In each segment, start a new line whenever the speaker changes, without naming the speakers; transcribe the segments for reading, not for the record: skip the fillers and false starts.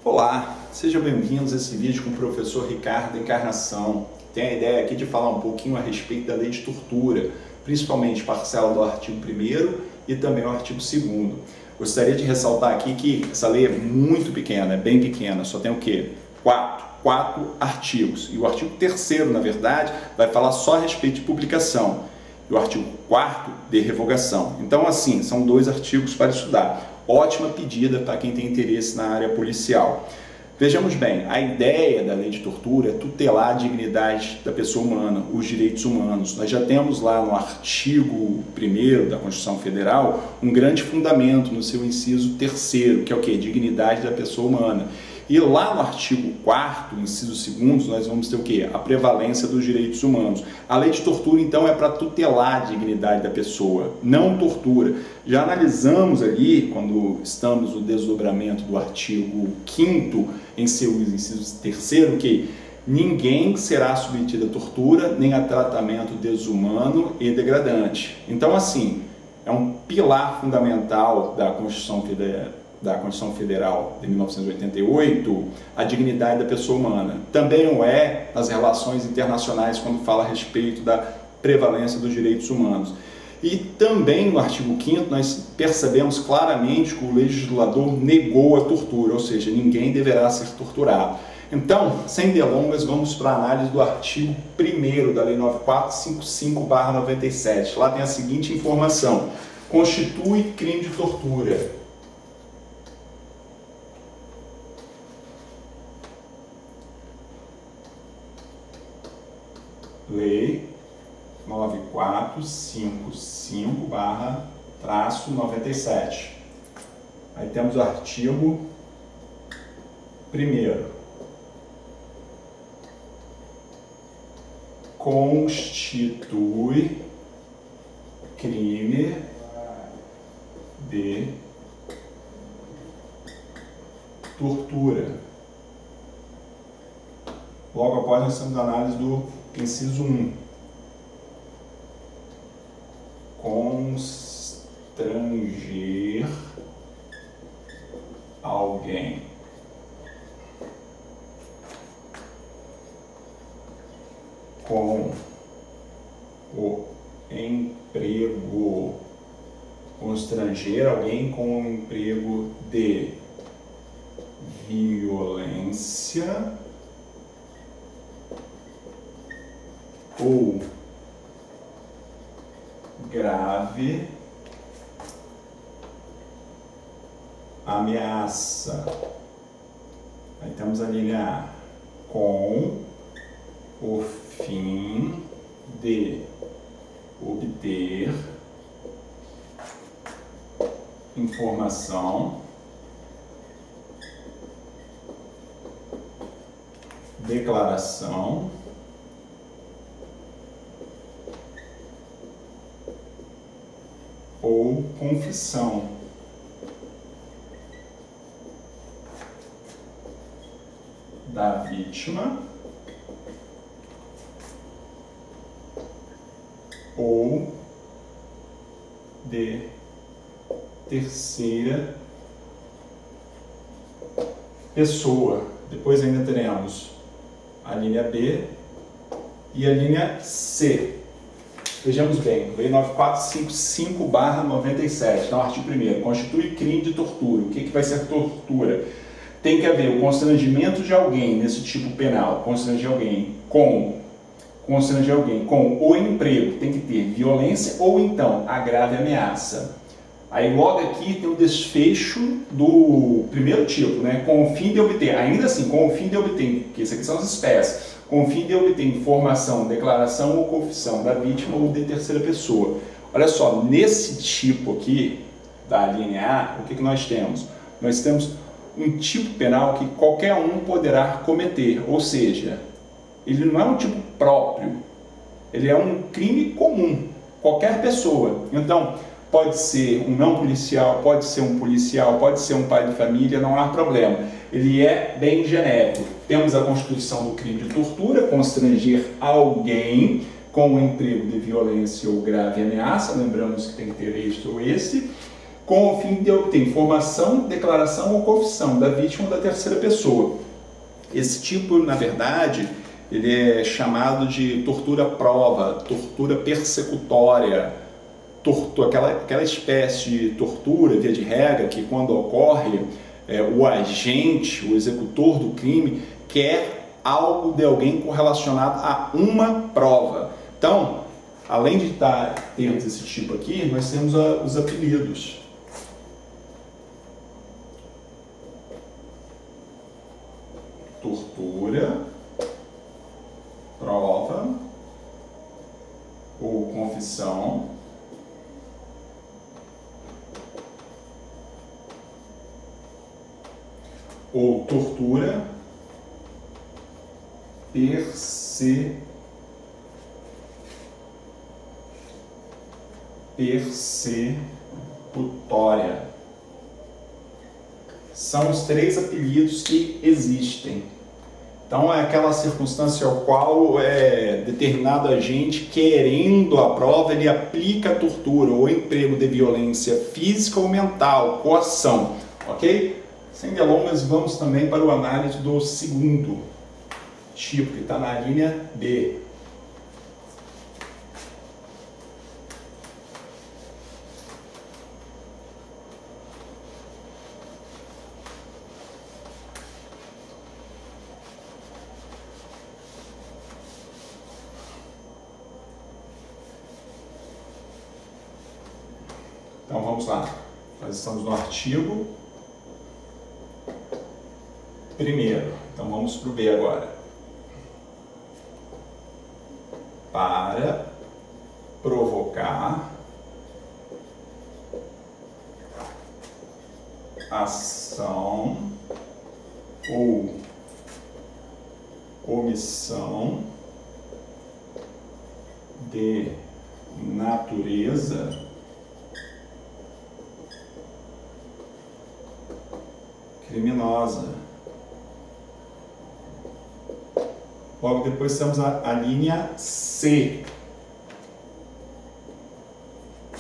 Olá, sejam bem-vindos a esse vídeo com o professor Ricardo Encarnação. Tem a ideia aqui de falar um pouquinho a respeito da lei de tortura, principalmente parcela do artigo 1º e também o artigo 2º. Gostaria de ressaltar aqui que essa lei é muito pequena, é bem pequena, só tem o quê? Quatro artigos. E o artigo 3º, na verdade, vai falar só a respeito de publicação. E o artigo 4º de revogação. Então, assim, são 2 artigos para estudar. Ótima pedida para quem tem interesse na área policial. Vejamos bem, a ideia da lei de tortura é tutelar a dignidade da pessoa humana, os direitos humanos. Nós já temos lá no artigo 1º da Constituição Federal um grande fundamento no seu inciso 3º, que é o quê? Dignidade da pessoa humana. E lá no artigo 4º, inciso 2º, nós vamos ter o quê? A prevalência dos direitos humanos. A lei de tortura, então, é para tutelar a dignidade da pessoa, não tortura. Já analisamos ali, quando estamos no desdobramento do artigo 5º, em seu inciso 3º, que ninguém será submetido a tortura, nem a tratamento desumano e degradante. Então, assim, é um pilar fundamental da Constituição Federal de 1988, a dignidade da pessoa humana. Também o é nas relações internacionais, quando fala a respeito da prevalência dos direitos humanos. E também no artigo 5º nós percebemos claramente que o legislador negou a tortura, ou seja, ninguém deverá ser torturado. Então, sem delongas, vamos para a análise do artigo 1º da Lei 9455/97. Lá tem a seguinte informação: constitui crime de tortura. Lei 9455/97. Aí temos o artigo 1º. Constitui crime de tortura. Logo após nós temos a análise do inciso 1. Constranger alguém com o emprego, constranger alguém com o emprego de violência ou grave ameaça. Aí temos a linha A, com o fim de obter informação, declaração ou confissão da vítima ou de terceira pessoa. Depois ainda teremos a linha B e a linha C. Vejamos bem, Lei 9455/97, então artigo 1º, constitui crime de tortura. O que vai ser tortura? Tem que haver o constrangimento de alguém nesse tipo penal, constranger alguém com o emprego, tem que ter violência ou então a grave ameaça. Aí logo aqui tem o desfecho do primeiro tipo, né? Com o fim de obter, ainda assim, com o fim de obter, porque isso aqui são as espécies, com o fim de obter informação, declaração ou confissão da vítima ou de terceira pessoa. Olha só, nesse tipo aqui, da linha A, o que nós temos? Nós temos um tipo penal que qualquer um poderá cometer, ou seja, ele não é um tipo próprio, ele é um crime comum, qualquer pessoa. Então, pode ser um não policial, pode ser um policial, pode ser um pai de família, não há problema. Ele é bem genérico. Temos a constituição do crime de tortura, constranger alguém com o emprego de violência ou grave ameaça, lembramos que tem que ter este ou esse. com o fim de obter informação, declaração ou confissão da vítima ou da terceira pessoa. Esse tipo, na verdade, ele é chamado de tortura-prova, tortura persecutória, aquela espécie de tortura, via de regra, que quando ocorre, o agente, o executor do crime, quer algo de alguém correlacionado a uma prova. Então, além de termos esse tipo aqui, nós temos os apelidos. Tortura, prova ou confissão, ou tortura persecutória. São os 3 apelidos que existem. Então é aquela circunstância ao qual determinado agente, querendo a prova, ele aplica a tortura ou emprego de violência física ou mental, coação, ok? Sem delongas, vamos também para o análise do segundo tipo, que está na linha B. Então vamos lá, nós estamos no artigo 1º, então vamos para o B agora. Para provocar ação ou omissão de natureza criminosa. Logo depois temos a linha C.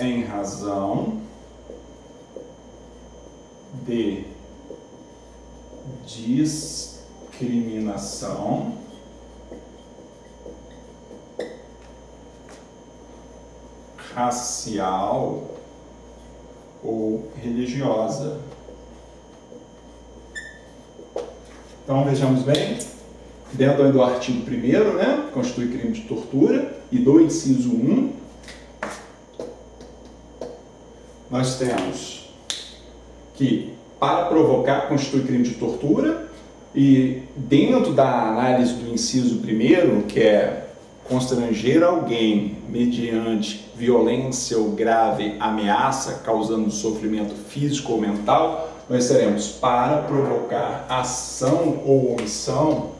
Em razão de discriminação racial ou religiosa. Então vejamos bem, dentro do artigo 1º, né, constitui crime de tortura, e do inciso 1, nós temos que para provocar constitui crime de tortura, e dentro da análise do inciso 1º, que é constranger alguém mediante violência ou grave ameaça, causando sofrimento físico ou mental, nós teremos para provocar ação ou omissão,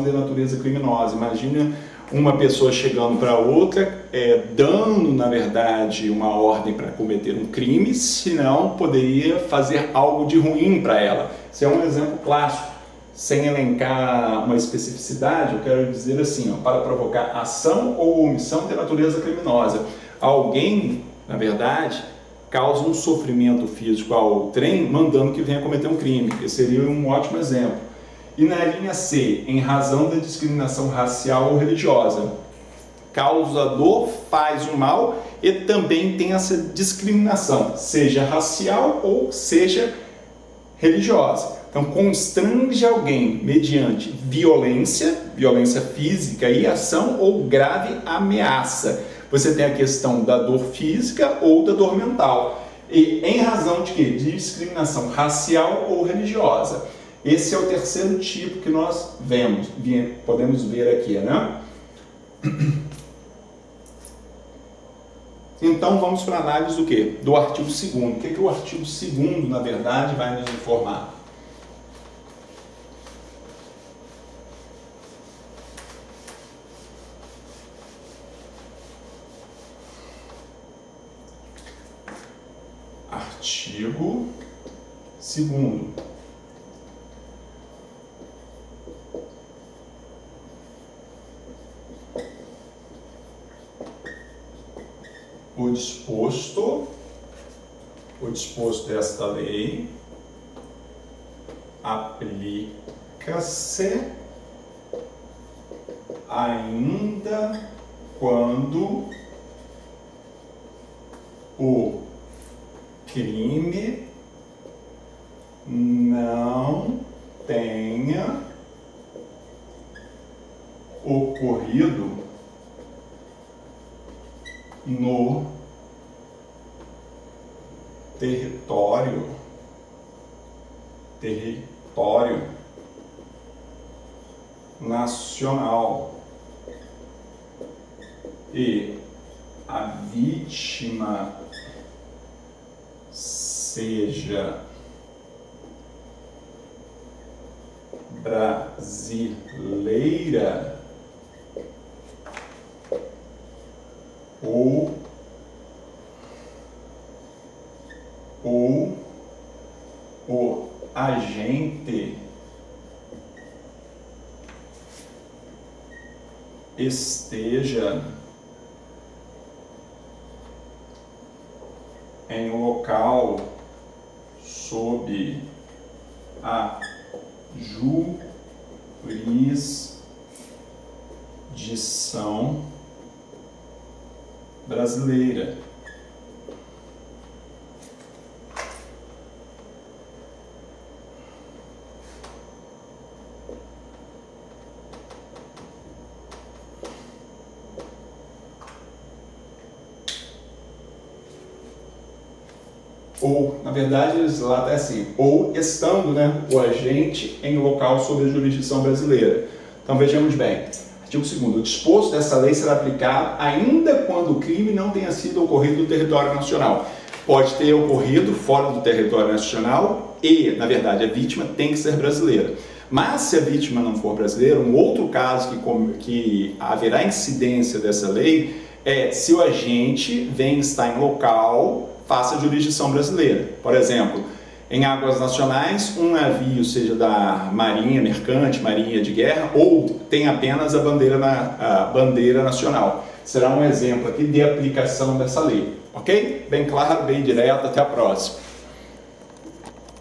de natureza criminosa. Imagina uma pessoa chegando para outra, dando, na verdade, uma ordem para cometer um crime, senão poderia fazer algo de ruim para ela. Esse é um exemplo clássico. Sem elencar uma especificidade, eu quero dizer assim, para provocar ação ou omissão de natureza criminosa. Alguém, na verdade, causa um sofrimento físico ao trem, mandando que venha cometer um crime. Esse seria um ótimo exemplo. E na linha C, em razão da discriminação racial ou religiosa. Causador faz o mal e também tem essa discriminação, seja racial ou seja religiosa. Então, constrange alguém mediante violência física e ação ou grave ameaça. Você tem a questão da dor física ou da dor mental. E em razão de quê? De discriminação racial ou religiosa. Esse é o terceiro tipo que nós podemos ver aqui, né? Então vamos para a análise do quê? Do artigo 2º. O que o artigo 2º, na verdade, vai nos informar? Artigo 2º. O disposto disposto desta lei aplica-se ainda quando o crime não tenha ocorrido no território nacional e a vítima seja brasileira ou o agente esteja em local sob a jurisdição brasileira. Ou, na verdade, lá está assim, ou estando, né, o agente em local sob a jurisdição brasileira. Então vejamos bem, artigo 2º, o disposto dessa lei será aplicado ainda quando o crime não tenha sido ocorrido no território nacional. Pode ter ocorrido fora do território nacional e, na verdade, a vítima tem que ser brasileira. Mas se a vítima não for brasileira, um outro caso que haverá incidência dessa lei é se o agente está em local, faça jurisdição brasileira. Por exemplo, em águas nacionais, um navio, seja da marinha mercante, marinha de guerra, ou tem apenas a bandeira nacional. Será um exemplo aqui de aplicação dessa lei. Ok? Bem claro, bem direto. Até a próxima.